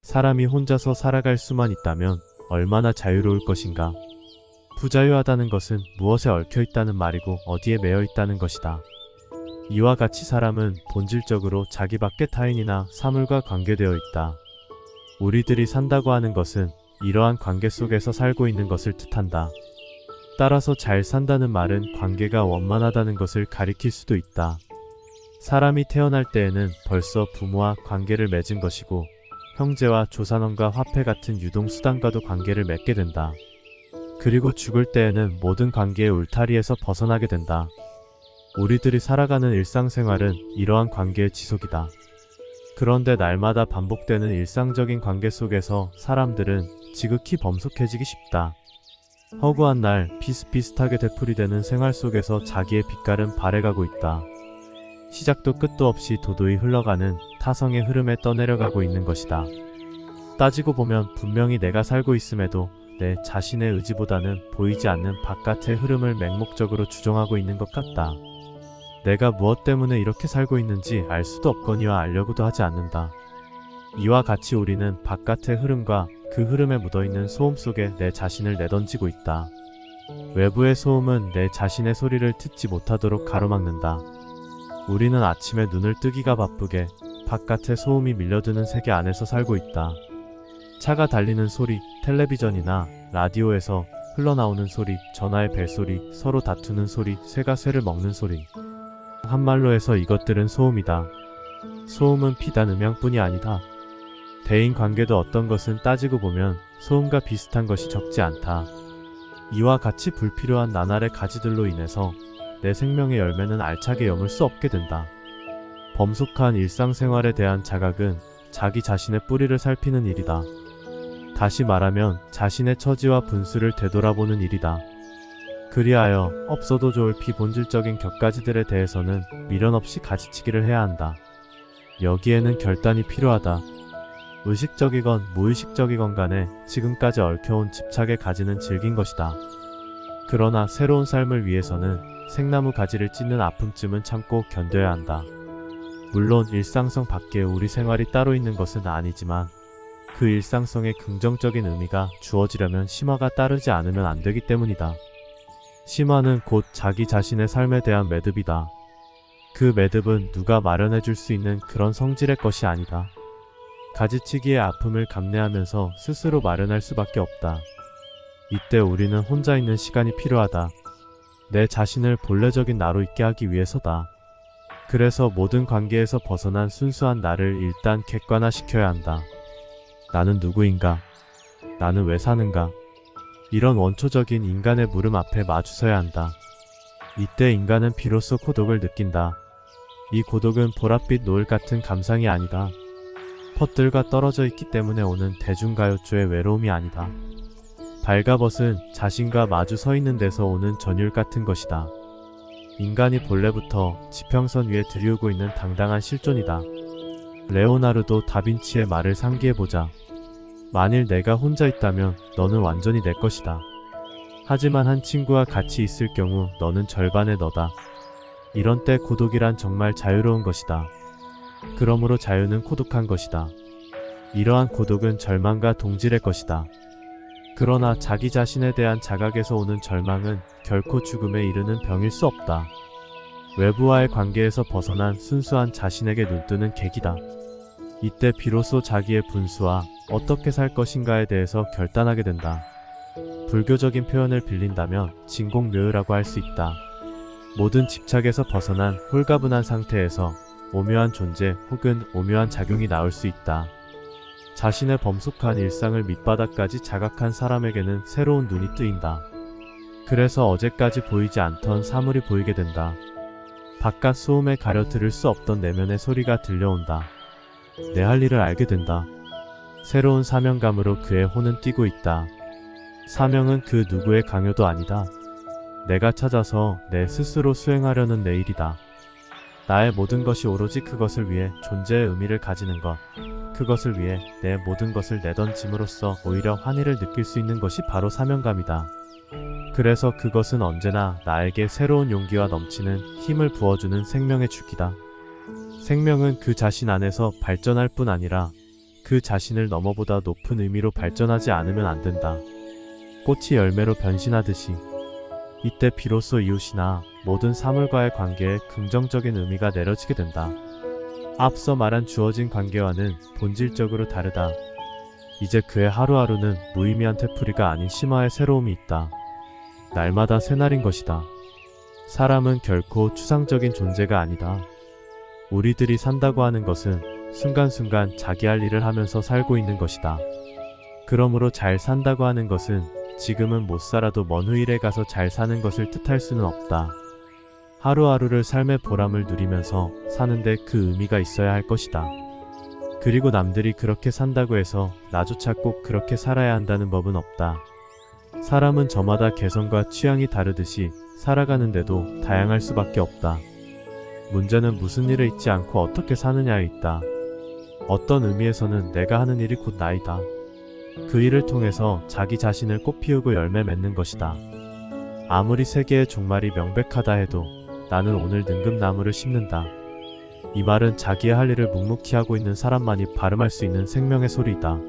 사람이 혼자서 살아갈 수만 있다면 얼마나 자유로울 것인가. 부자유하다는 것은 무엇에 얽혀 있다는 말이고 어디에 매여 있다는 것이다. 이와 같이 사람은 본질적으로 자기 밖의 타인이나 사물과 관계되어 있다. 우리들이 산다고 하는 것은 이러한 관계 속에서 살고 있는 것을 뜻한다. 따라서 잘 산다는 말은 관계가 원만하다는 것을 가리킬 수도 있다. 사람이 태어날 때에는 벌써 부모와 관계를 맺은 것이고 형제와 조산원과 화폐 같은 유동수단과도 관계를 맺게 된다. 그리고 죽을 때에는 모든 관계의 울타리에서 벗어나게 된다. 우리들이 살아가는 일상생활은 이러한 관계의 지속이다. 그런데 날마다 반복되는 일상적인 관계 속에서 사람들은 지극히 범속해지기 쉽다. 허구한 날 비슷비슷하게 되풀이되는 생활 속에서 자기의 빛깔은 발해가고 있다. 시작도 끝도 없이 도도히 흘러가는 타성의 흐름에 떠내려가고 있는 것이다. 따지고 보면 분명히 내가 살고 있음에도 내 자신의 의지보다는 보이지 않는 바깥의 흐름을 맹목적으로 주종하고 있는 것 같다. 내가 무엇 때문에 이렇게 살고 있는지 알 수도 없거니와 알려고도 하지 않는다. 이와 같이 우리는 바깥의 흐름과 그 흐름에 묻어있는 소음 속에 내 자신을 내던지고 있다. 외부의 소음은 내 자신의 소리를 듣지 못하도록 가로막는다. 우리는 아침에 눈을 뜨기가 바쁘게 바깥의 소음이 밀려드는 세계 안에서 살고 있다. 차가 달리는 소리, 텔레비전이나 라디오에서 흘러나오는 소리, 전화의 벨소리, 서로 다투는 소리, 새가 새를 먹는 소리. 한말로 해서 이것들은 소음이다. 소음은 비단 음향뿐이 아니다. 대인관계도 어떤 것은 따지고 보면 소음과 비슷한 것이 적지 않다. 이와 같이 불필요한 나날의 가지들로 인해서 내 생명의 열매는 알차게 여물 수 없게 된다. 범속한 일상생활에 대한 자각은 자기 자신의 뿌리를 살피는 일이다. 다시 말하면 자신의 처지와 분수를 되돌아보는 일이다. 그리하여 없어도 좋을 비본질적인 격가지들에 대해서는 미련 없이 가지치기를 해야 한다. 여기에는 결단이 필요하다. 의식적이건 무의식적이건 간에 지금까지 얽혀온 집착의 가지는 즐긴 것이다. 그러나 새로운 삶을 위해서는 생나무 가지를 찢는 아픔쯤은 참고 견뎌야 한다. 물론 일상성 밖에 우리 생활이 따로 있는 것은 아니지만 그 일상성에 긍정적인 의미가 주어지려면 심화가 따르지 않으면 안 되기 때문이다. 심화는 곧 자기 자신의 삶에 대한 매듭이다. 그 매듭은 누가 마련해 줄 수 있는 그런 성질의 것이 아니다. 가지치기의 아픔을 감내하면서 스스로 마련할 수밖에 없다. 이때 우리는 혼자 있는 시간이 필요하다. 내 자신을 본래적인 나로 있게 하기 위해서다. 그래서 모든 관계에서 벗어난 순수한 나를 일단 객관화시켜야 한다. 나는 누구인가? 나는 왜 사는가? 이런 원초적인 인간의 물음 앞에 마주서야 한다. 이때 인간은 비로소 고독을 느낀다. 이 고독은 보랏빛 노을 같은 감상이 아니다. 퍼들과 떨어져 있기 때문에 오는 대중가요조의 외로움이 아니다. 발가벗은 자신과 마주 서 있는 데서 오는 전율 같은 것이다. 인간이 본래부터 지평선 위에 들이우고 있는 당당한 실존이다. 레오나르도 다빈치의 말을 상기해보자. 만일 내가 혼자 있다면 너는 완전히 내 것이다. 하지만 한 친구와 같이 있을 경우 너는 절반의 너다. 이런 때 고독이란 정말 자유로운 것이다. 그러므로 자유는 고독한 것이다. 이러한 고독은 절망과 동질의 것이다. 그러나 자기 자신에 대한 자각에서 오는 절망은 결코 죽음에 이르는 병일 수 없다. 외부와의 관계에서 벗어난 순수한 자신에게 눈뜨는 계기다. 이때 비로소 자기의 분수와 어떻게 살 것인가에 대해서 결단하게 된다. 불교적인 표현을 빌린다면 진공묘유라고 할 수 있다. 모든 집착에서 벗어난 홀가분한 상태에서 오묘한 존재 혹은 오묘한 작용이 나올 수 있다. 자신의 범속한 일상을 밑바닥까지 자각한 사람에게는 새로운 눈이 뜨인다. 그래서 어제까지 보이지 않던 사물이 보이게 된다. 바깥 소음에 가려 들을 수 없던 내면의 소리가 들려온다. 내 할 일을 알게 된다. 새로운 사명감으로 그의 혼은 뛰고 있다. 사명은 그 누구의 강요도 아니다. 내가 찾아서 내 스스로 수행하려는 내 일이다. 나의 모든 것이 오로지 그것을 위해 존재의 의미를 가지는 것, 그것을 위해 내 모든 것을 내던짐으로써 오히려 환희를 느낄 수 있는 것이 바로 사명감이다. 그래서 그것은 언제나 나에게 새로운 용기와 넘치는 힘을 부어주는 생명의 주기다. 생명은 그 자신 안에서 발전할 뿐 아니라 그 자신을 넘어보다 높은 의미로 발전하지 않으면 안 된다. 꽃이 열매로 변신하듯이 이때 비로소 이웃이나 모든 사물과의 관계에 긍정적인 의미가 내려지게 된다. 앞서 말한 주어진 관계와는 본질적으로 다르다. 이제 그의 하루하루는 무의미한 테풀이가 아닌 심화의 새로움이 있다. 날마다 새날인 것이다. 사람은 결코 추상적인 존재가 아니다. 우리들이 산다고 하는 것은 순간순간 자기 할 일을 하면서 살고 있는 것이다. 그러므로 잘 산다고 하는 것은 지금은 못 살아도 먼 후일에 가서 잘 사는 것을 뜻할 수는 없다. 하루하루를 삶의 보람을 누리면서 사는데 그 의미가 있어야 할 것이다. 그리고 남들이 그렇게 산다고 해서 나조차 꼭 그렇게 살아야 한다는 법은 없다. 사람은 저마다 개성과 취향이 다르듯이 살아가는데도 다양할 수밖에 없다. 문제는 무슨 일을 잊지 않고 어떻게 사느냐에 있다. 어떤 의미에서는 내가 하는 일이 곧 나이다. 그 일을 통해서 자기 자신을 꽃피우고 열매 맺는 것이다. 아무리 세계의 종말이 명백하다 해도 나는 오늘 능금나무를 심는다. 이 말은 자기의 할 일을 묵묵히 하고 있는 사람만이 발음할 수 있는 생명의 소리이다.